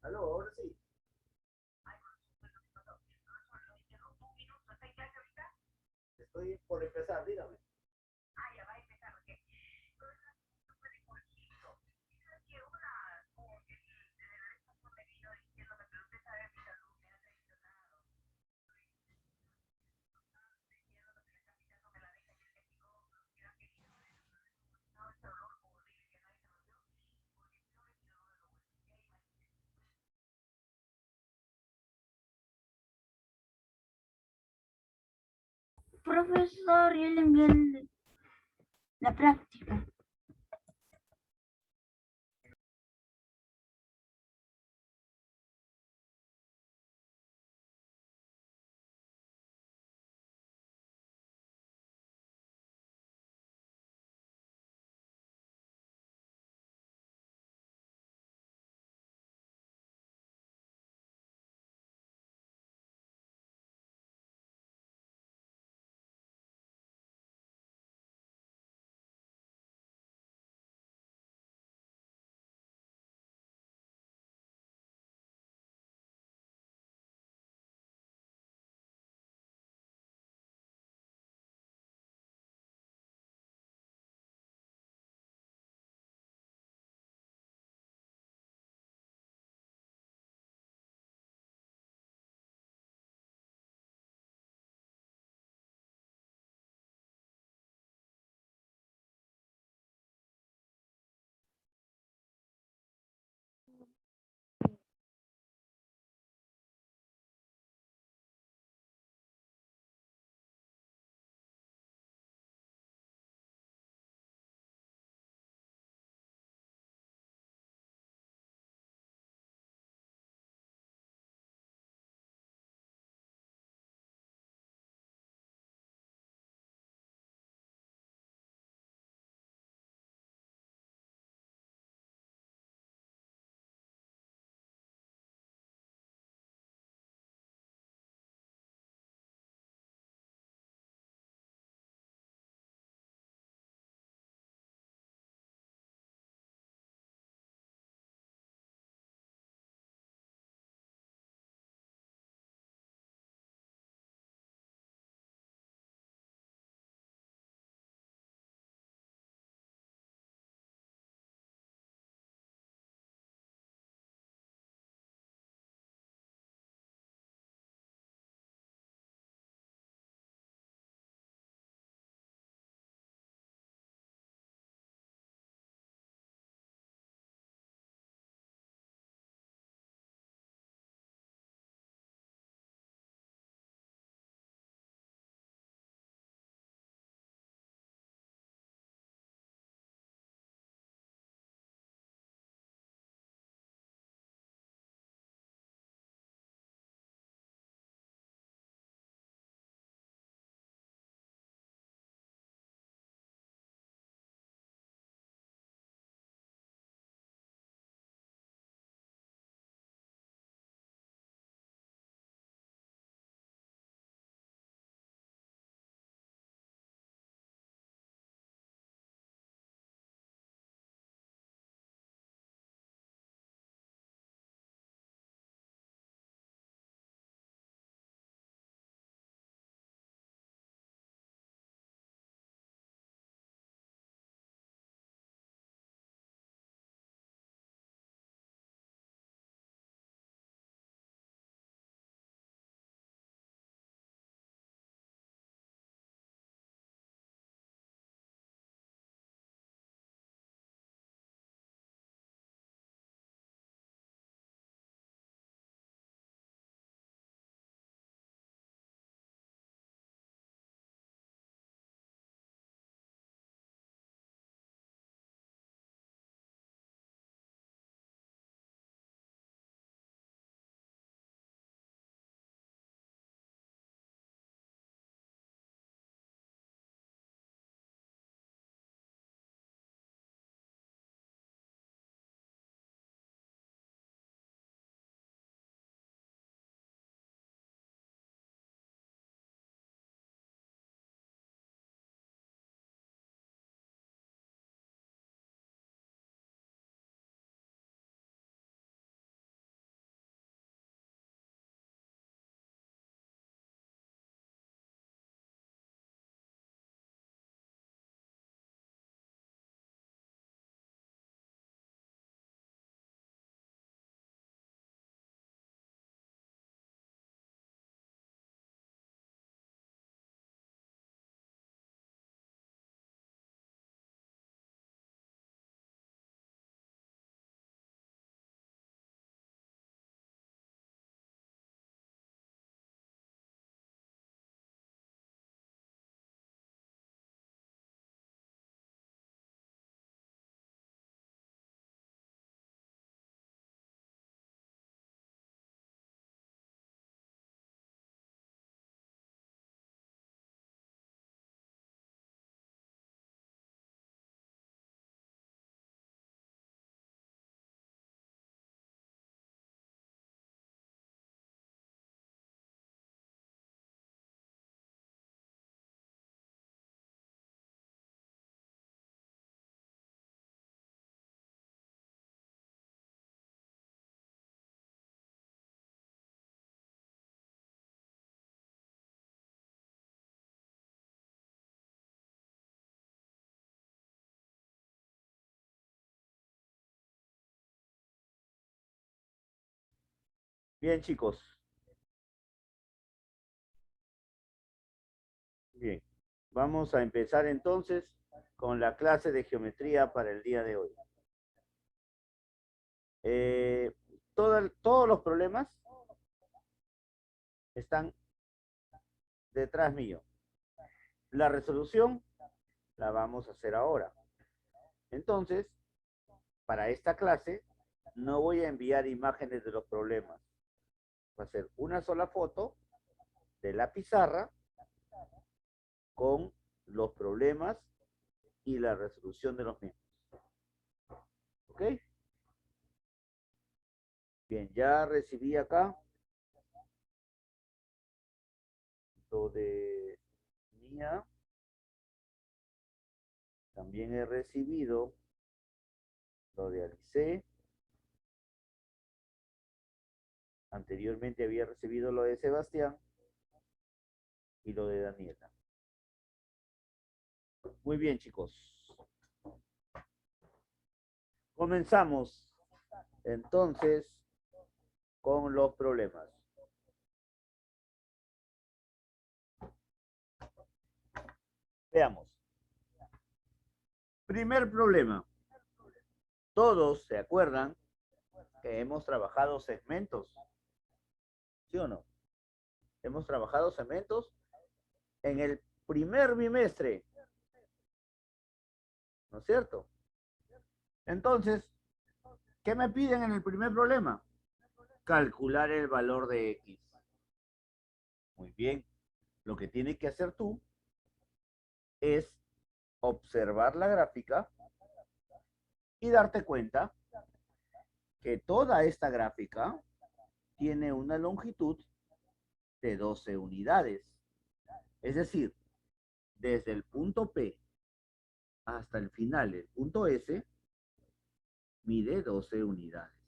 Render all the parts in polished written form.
Aló, ahora sí. Estoy por empezar, dígame. Profesor, yo le envié la práctica. Bien, chicos. Bien. Vamos a empezar entonces con la clase de geometría para el día de hoy. Todos los problemas están detrás mío. La resolución la vamos a hacer ahora. Entonces, para esta clase, no voy a enviar imágenes de los problemas. Va a ser una sola foto de la pizarra con los problemas y la resolución de los mismos. ¿Ok? Bien, ya recibí acá lo de Mía. También he recibido lo de Alice. Anteriormente había recibido lo de Sebastián y lo de Daniela. Muy bien, chicos. Comenzamos entonces con los problemas. Veamos. Primer problema. Todos se acuerdan que hemos trabajado segmentos. ¿Sí o no? Hemos trabajado segmentos en el primer bimestre. ¿No es cierto? Entonces, ¿qué me piden en el primer problema? Calcular el valor de X. Muy bien. Lo que tienes que hacer tú es observar la gráfica y darte cuenta que toda esta gráfica tiene una longitud de 12 unidades. Es decir, desde el punto P hasta el final, el punto S, mide 12 unidades.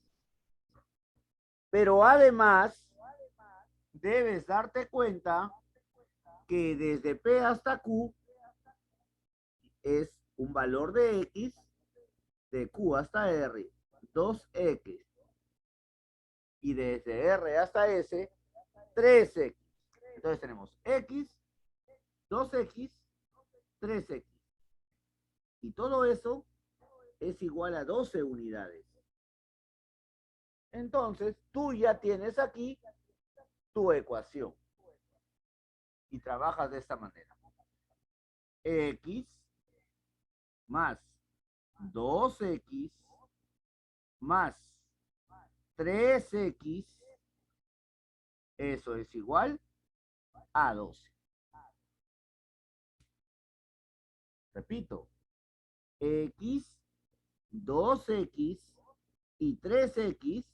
Pero además, debes darte cuenta que desde P hasta Q es un valor de X, de Q hasta R, 2X. Y desde R hasta S, 3X. Entonces tenemos X, 2X, 3X. Y todo eso es igual a 12 unidades. Entonces, tú ya tienes aquí tu ecuación. Y trabajas de esta manera. X más 2X más 3X, eso es igual a 12. Repito, X, 2X y 3X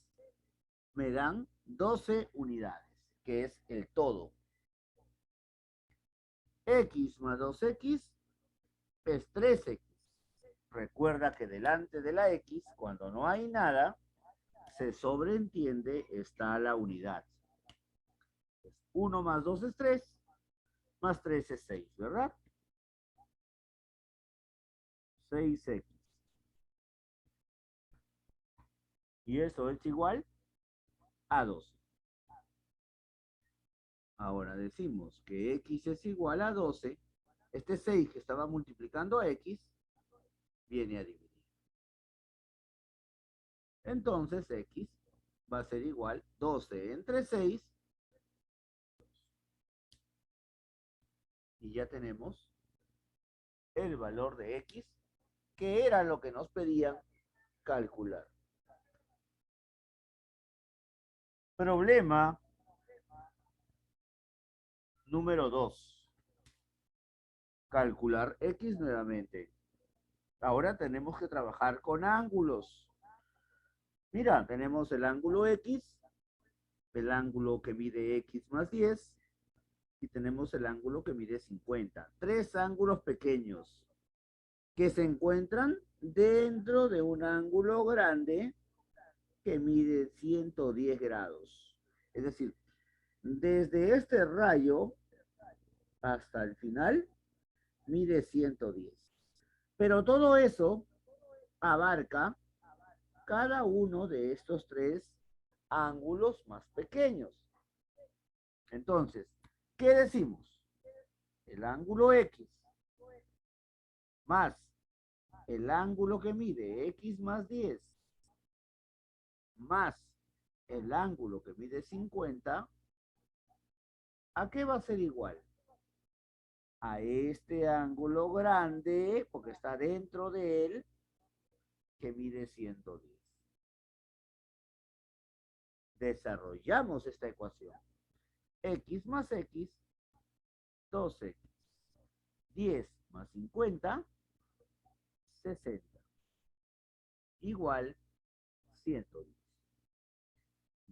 me dan 12 unidades, que es el todo. X más 2X es 3X. Recuerda que delante de la X, cuando no hay nada, se sobreentiende está la unidad. 1 más 2 es 3, más 3 es 6, ¿verdad? 6X. Y eso es igual a 12. Ahora decimos que X es igual a 12. Este 6 que estaba multiplicando a X viene a dividir. Entonces X va a ser igual 12 entre 6. Y ya tenemos el valor de X, que era lo que nos pedían calcular. Problema número 2. Calcular X nuevamente. Ahora tenemos que trabajar con ángulos. Mira, tenemos el ángulo X, el ángulo que mide X más 10, y tenemos el ángulo que mide 50. Tres ángulos pequeños que se encuentran dentro de un ángulo grande que mide 110 grados. Es decir, desde este rayo hasta el final mide 110. Pero todo eso abarca cada uno de estos tres ángulos más pequeños. Entonces, ¿qué decimos? El ángulo X más el ángulo que mide X más 10 más el ángulo que mide 50, ¿a qué va a ser igual? A este ángulo grande, porque está dentro de él, que mide 110. Desarrollamos esta ecuación. X más X, 2X. 10 más 50, 60. Igual 110.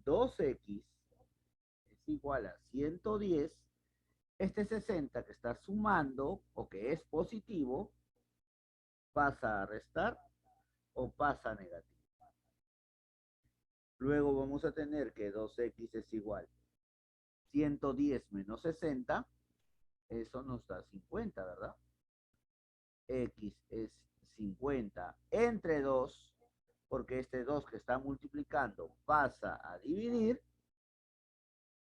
2X es igual a 110. Este 60 que está sumando o que es positivo, pasa a restar o pasa a negativo. Luego vamos a tener que 2X es igual 110 menos 60. Eso nos da 50, ¿verdad? X es 50 entre 2, porque este 2 que está multiplicando pasa a dividir,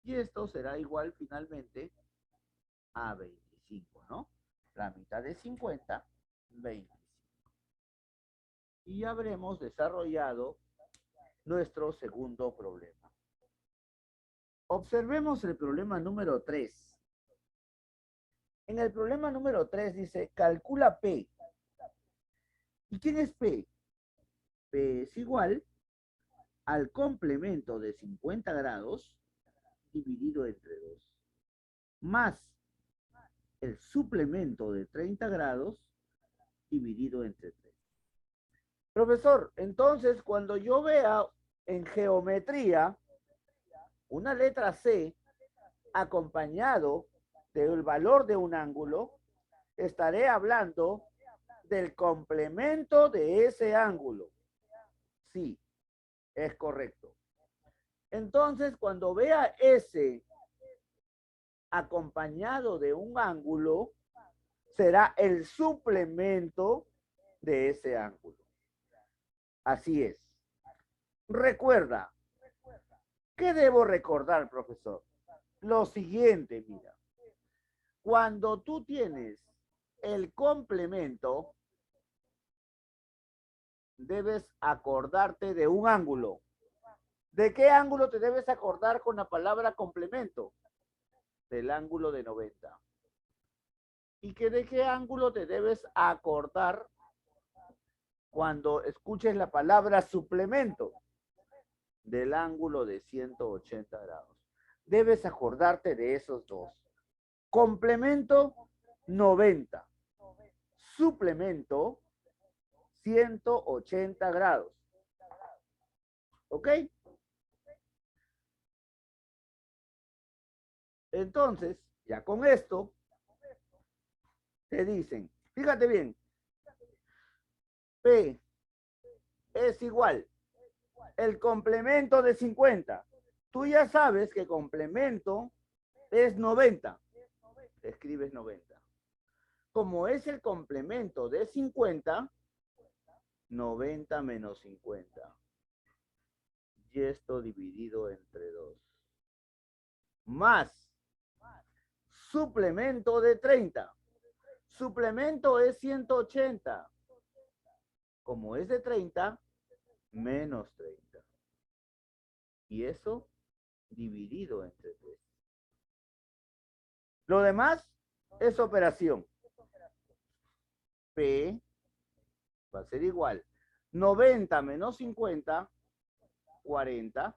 y esto será igual finalmente a 25, ¿no? La mitad de 50, 25. Y ya habremos desarrollado nuestro segundo problema. Observemos el problema número 3. En el problema número 3 dice, calcula P. ¿Y quién es P? P es igual al complemento de 50 grados dividido entre 2, más el suplemento de 30 grados dividido entre 3. Profesor, entonces cuando yo vea en geometría una letra C acompañado del valor de un ángulo, estaré hablando del complemento de ese ángulo. Sí, es correcto. Entonces, cuando vea S acompañado de un ángulo, será el suplemento de ese ángulo. Así es. Recuerda. ¿Qué debo recordar, profesor? Lo siguiente, mira. Cuando tú tienes el complemento, debes acordarte de un ángulo. ¿De qué ángulo te debes acordar con la palabra complemento? Del ángulo de 90. ¿Y que de qué ángulo te debes acordar cuando escuches la palabra suplemento? Del ángulo de 180 grados. Debes acordarte de esos dos. Complemento 90. Suplemento 180 grados. ¿Ok? Entonces, ya con esto, te dicen, fíjate bien, P es igual el complemento de 50. Tú ya sabes que complemento es 90. Escribes 90. Como es el complemento de 50, 90 menos 50. Y esto dividido entre 2. Más suplemento de 30. Suplemento es 180. Como es de 30, menos 30. Y eso dividido entre 3. Lo demás es operación. P va a ser igual. 90 menos 50, 40,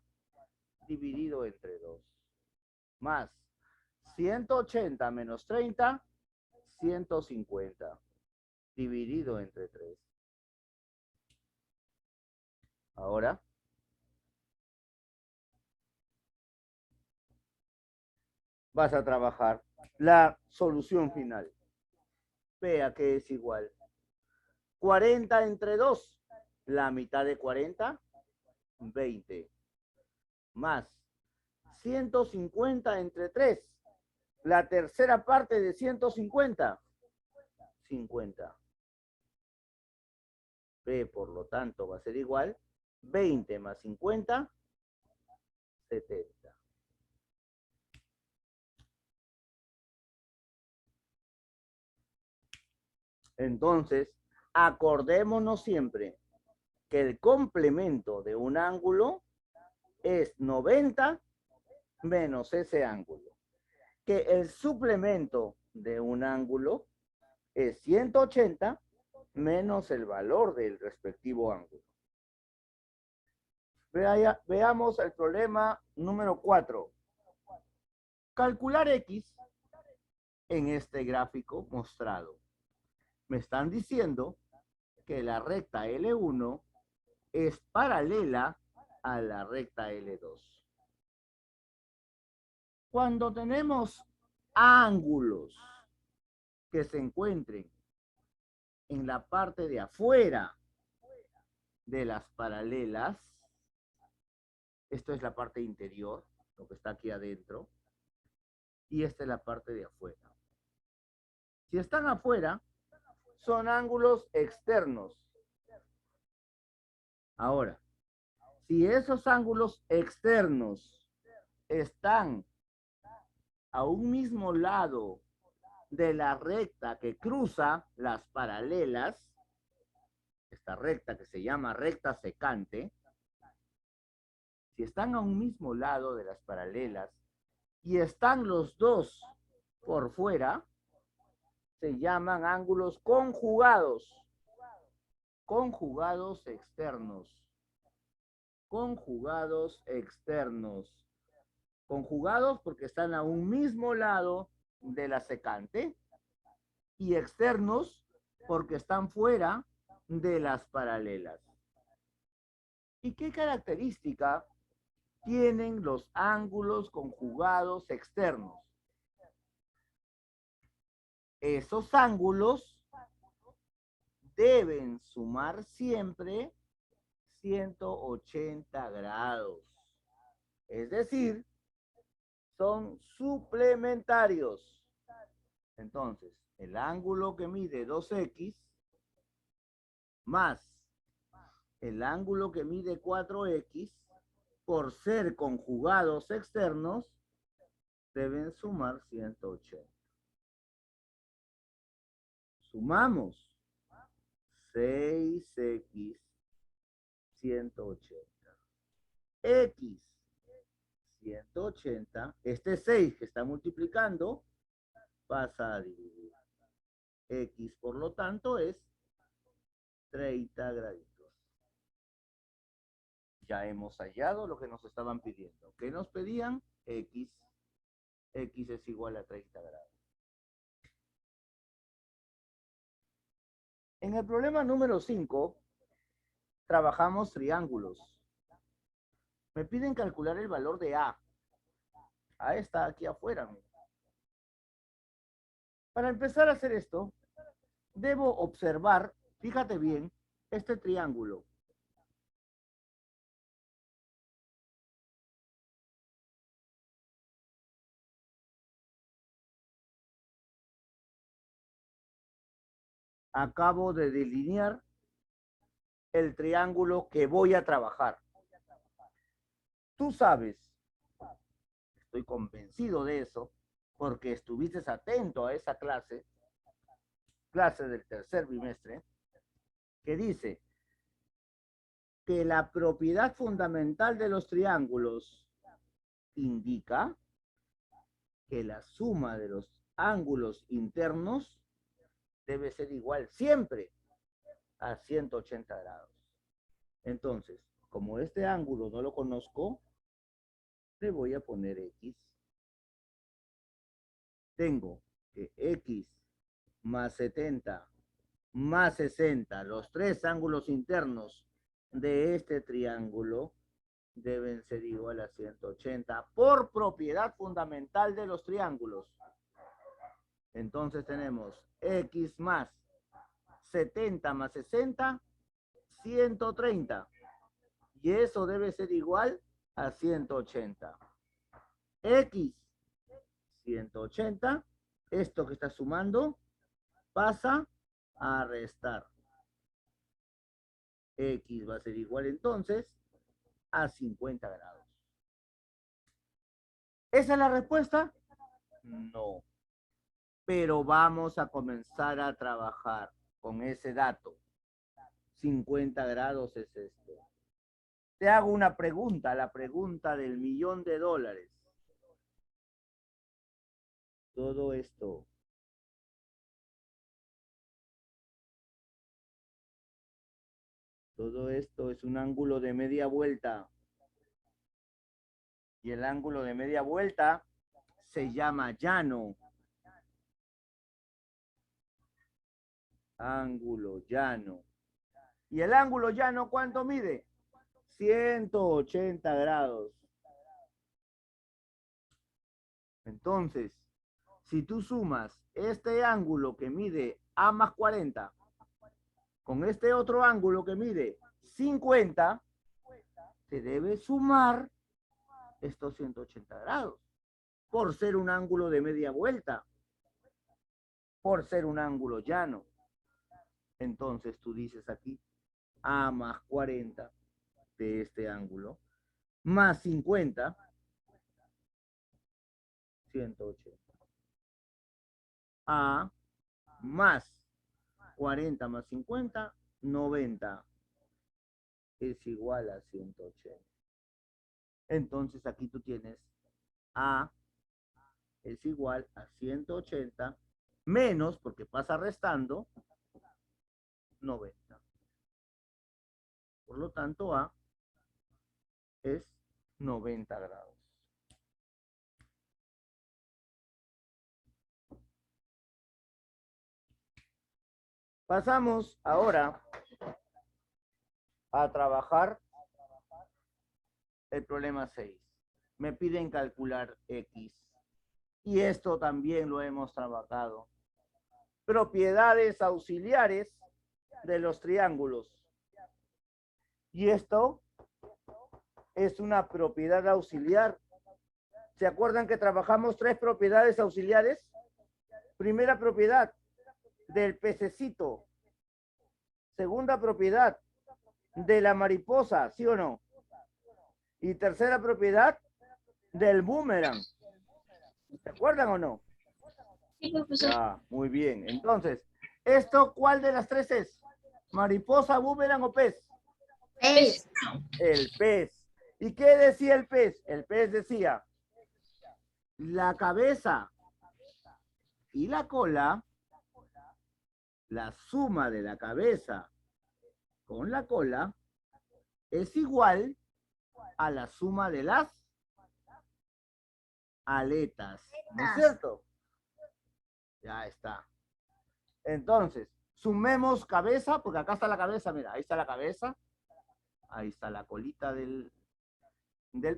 dividido entre 2. Más 180 menos 30, 150, dividido entre 3. Ahora, vas a trabajar la solución final. P a que es igual. 40 entre 2, la mitad de 40, 20. Más 150 entre 3, la tercera parte de 150, 50. P, por lo tanto, va a ser igual. 20 más 50, 70. Entonces, acordémonos siempre que el complemento de un ángulo es 90 menos ese ángulo. Que el suplemento de un ángulo es 180 menos el valor del respectivo ángulo. Veamos el problema número 4. Calcular X en este gráfico mostrado. Me están diciendo que la recta L1 es paralela a la recta L2. Cuando tenemos ángulos que se encuentren en la parte de afuera de las paralelas, esto es la parte interior, lo que está aquí adentro, y esta es la parte de afuera. Si están afuera, son ángulos externos. Ahora, si esos ángulos externos están a un mismo lado de la recta que cruza las paralelas, esta recta que se llama recta secante, si están a un mismo lado de las paralelas y están los dos por fuera, se llaman ángulos conjugados. Conjugados externos. Conjugados externos. Conjugados porque están a un mismo lado de la secante y externos porque están fuera de las paralelas. ¿Y qué característica tienen los ángulos conjugados externos? Esos ángulos deben sumar siempre 180 grados. Es decir, son suplementarios. Entonces, el ángulo que mide 2x más el ángulo que mide 4x, por ser conjugados externos, deben sumar 180. Sumamos 6x 180. X 180, este 6 que está multiplicando, pasa a dividir. X, por lo tanto, es 30 graditos. Ya hemos hallado lo que nos estaban pidiendo. ¿Qué nos pedían? X. X es igual a 30 grados. En el problema número 5, trabajamos triángulos. Me piden calcular el valor de A. A está aquí afuera. Para empezar a hacer esto, debo observar, fíjate bien, este triángulo. Acabo de delinear el triángulo que voy a trabajar. Tú sabes, estoy convencido de eso, porque estuviste atento a esa clase del tercer bimestre, que dice que la propiedad fundamental de los triángulos indica que la suma de los ángulos internos debe ser igual siempre a 180 grados. Entonces, como este ángulo no lo conozco, le voy a poner X. Tengo que X más 70 más 60, los tres ángulos internos de este triángulo deben ser igual a 180 por propiedad fundamental de los triángulos. Entonces tenemos X más 70 más 60, 130. Y eso debe ser igual a 180. X, 180. Esto que está sumando pasa a restar. X va a ser igual entonces a 50 grados. ¿Esa es la respuesta? No. Pero vamos a comenzar a trabajar con ese dato. 50 grados es esto. Te hago una pregunta, la pregunta del $1.000.000. Todo esto es un ángulo de media vuelta. Y el ángulo de media vuelta se llama llano. Ángulo llano. ¿Y el ángulo llano cuánto mide? 180 grados. Entonces, si tú sumas este ángulo que mide A más 40 con este otro ángulo que mide 50, te debe sumar estos 180 grados, por ser un ángulo de media vuelta, por ser un ángulo llano. Entonces tú dices aquí, A más 40 de este ángulo, más 50, 180. A más 40 más 50, 90 es igual a 180. Entonces aquí tú tienes A es igual a 180 menos, porque pasa restando, 90. Por lo tanto, A es 90 grados. Pasamos ahora a trabajar el problema 6. Me piden calcular X. Y esto también lo hemos trabajado. Propiedades auxiliares de los triángulos. Y esto es una propiedad auxiliar. ¿Se acuerdan que trabajamos 3 propiedades auxiliares? Primera propiedad, del pececito. Segunda propiedad, de la mariposa, ¿sí o no? Y tercera propiedad, del boomerang. ¿Se acuerdan o no? Sí, profesor. Ya, muy bien. Entonces, ¿esto cuál de las 3 es? ¿Mariposa, boomerang o pez? Pez. El pez. ¿Y qué decía el pez? El pez decía, la cabeza y la cola, la suma de la cabeza con la cola es igual a la suma de las aletas. ¿No es cierto? Ya está. Entonces, sumemos cabeza, porque acá está la cabeza, mira, ahí está la cabeza, ahí está la colita del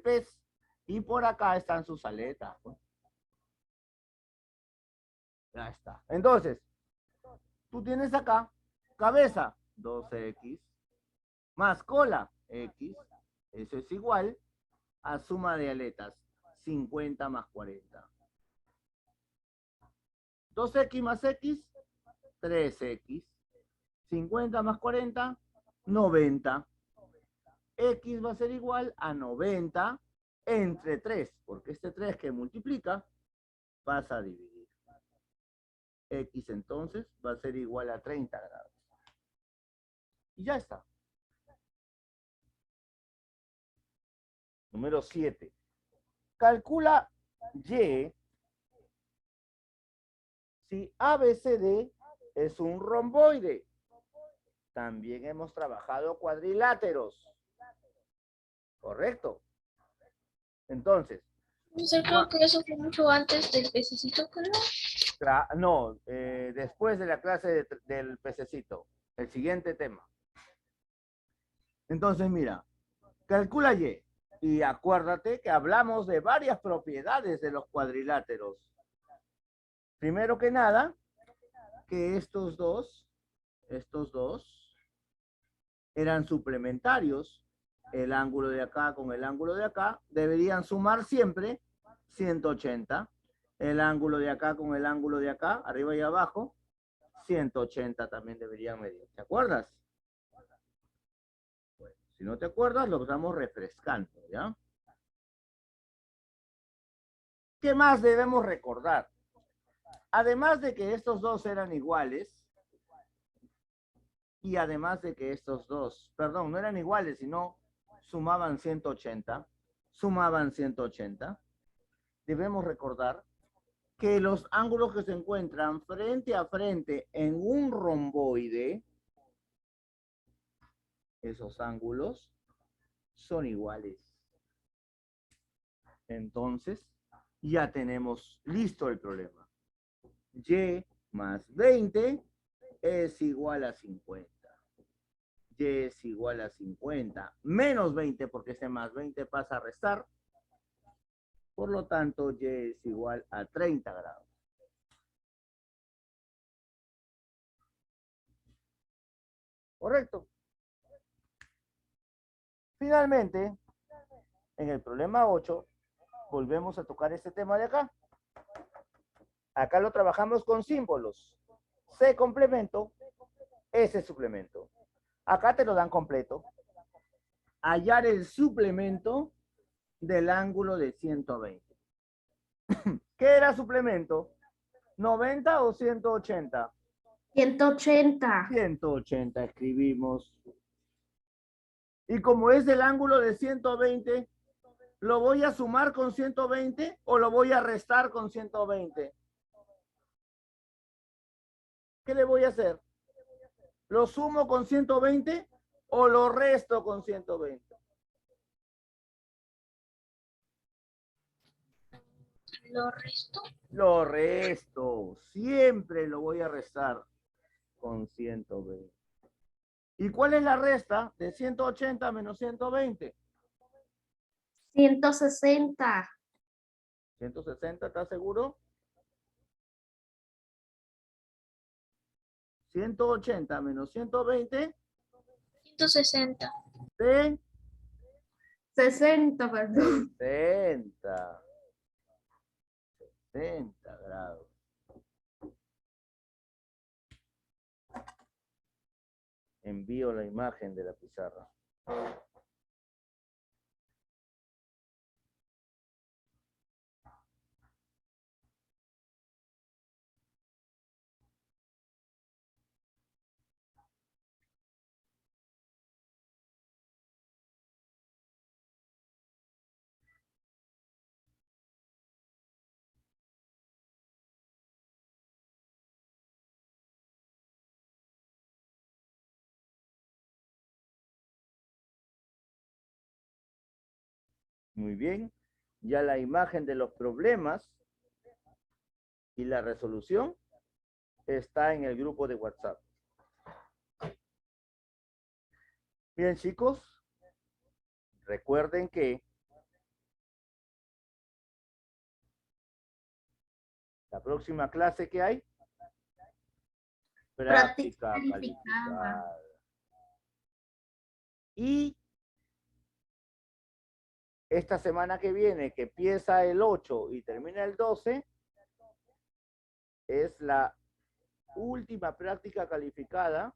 pez, y por acá están sus aletas. ¿No? Ya está. Entonces, tú tienes acá cabeza, 2x, más cola, x, eso es igual a suma de aletas, 50 más 40. 2x más x, 3x. 50 más 40, 90. X va a ser igual a 90 entre 3, porque este 3 que multiplica pasa a dividir. X entonces va a ser igual a 30 grados. Y ya está. Número 7. Calcula Y si ABCD es un romboide. También hemos trabajado cuadriláteros. ¿Correcto? Entonces. Yo creo que eso fue mucho antes del pececito, creo. No, después de la clase del pececito. El siguiente tema. Entonces, mira, calcula Y. Y acuérdate que hablamos de varias propiedades de los cuadriláteros. Primero que nada, que estos dos eran suplementarios. El ángulo de acá con el ángulo de acá deberían sumar siempre 180. El ángulo de acá con el ángulo de acá, arriba y abajo, 180 también deberían medir. ¿Te acuerdas? Bueno, si no te acuerdas, lo estamos refrescando, ¿ya? ¿Qué más debemos recordar? Además de que estos dos eran iguales, y además de que estos dos, perdón, no eran iguales, sino sumaban 180, debemos recordar que los ángulos que se encuentran frente a frente en un romboide, esos ángulos son iguales. Entonces, ya tenemos listo el problema. Y más 20 es igual a 50. Y es igual a 50 menos 20, porque ese más 20 pasa a restar. Por lo tanto, Y es igual a 30 grados. ¿Correcto? Finalmente, en el problema 8, volvemos a tocar este tema de acá. Acá lo trabajamos con símbolos. C complemento, S suplemento. Acá te lo dan completo. Hallar el suplemento del ángulo de 120. ¿Qué era suplemento? ¿90 o 180? 180. 180 escribimos. Y como es del ángulo de 120, ¿lo voy a sumar con 120 o lo voy a restar con 120? ¿Qué le voy a hacer? ¿Lo sumo con 120 o lo resto con 120? Lo resto. Lo resto. Siempre lo voy a restar con 120. ¿Y cuál es la resta de 180 menos 120? 160. 160, ¿estás seguro? 180 menos 120 160. de 60, perdón. 60. 60 grados. Envío la imagen de la pizarra. Muy bien. Ya la imagen de los problemas y la resolución está en el grupo de WhatsApp. Bien, chicos, recuerden que la próxima clase que hay, práctica calificada. Y esta semana que viene, que empieza el 8 y termina el 12, es la última práctica calificada,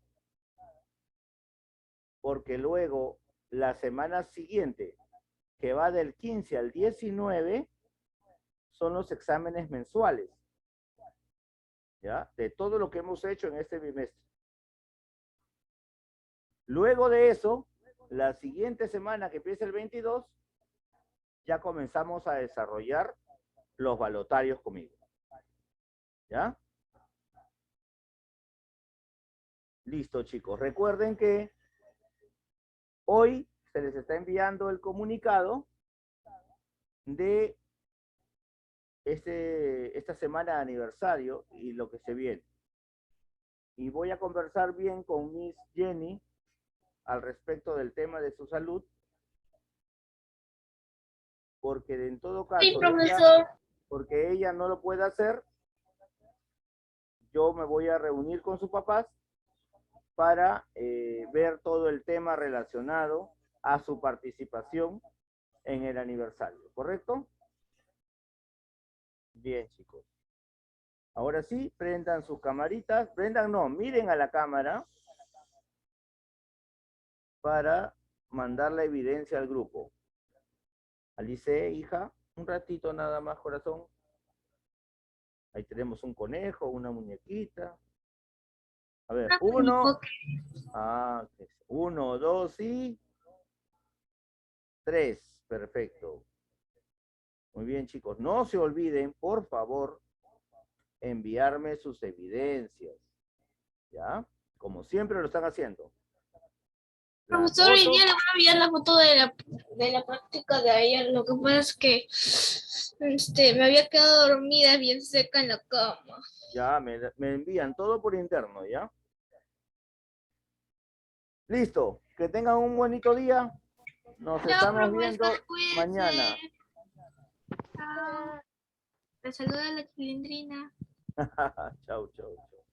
porque luego la semana siguiente, que va del 15 al 19, son los exámenes mensuales, ¿ya? De todo lo que hemos hecho en este bimestre. Luego de eso, la siguiente semana, que empieza el 22, ya comenzamos a desarrollar los balotarios conmigo. ¿Ya? Listo, chicos. Recuerden que hoy se les está enviando el comunicado de esta semana de aniversario y lo que se viene. Y voy a conversar bien con Miss Jenny al respecto del tema de su salud, porque en todo caso, Sí, profesor. porque ella no lo puede hacer, yo me voy a reunir con sus papás para ver todo el tema relacionado a su participación en el aniversario, ¿correcto? Bien, chicos. Ahora sí, prendan sus camaritas. Prendan, no, miren a la cámara para mandar la evidencia al grupo. Alice, hija, un ratito nada más, corazón. Ahí tenemos un conejo, una muñequita. A ver, Ah, 1, 1, 2 y 3. Perfecto. Muy bien, chicos. No se olviden, por favor, enviarme sus evidencias. ¿Ya? Como siempre lo están haciendo. La Profesor, hoy foto, día le voy a enviar la foto de la práctica de ayer. Lo que pasa es que me había quedado dormida bien seca en la cama. ya, me envían todo por interno, ¿ya? Listo. Que tengan un bonito día. Nos Chao, estamos viendo profesor, cuídense. mañana. Chao. Te saluda la chilindrina. Chau, chau, chau.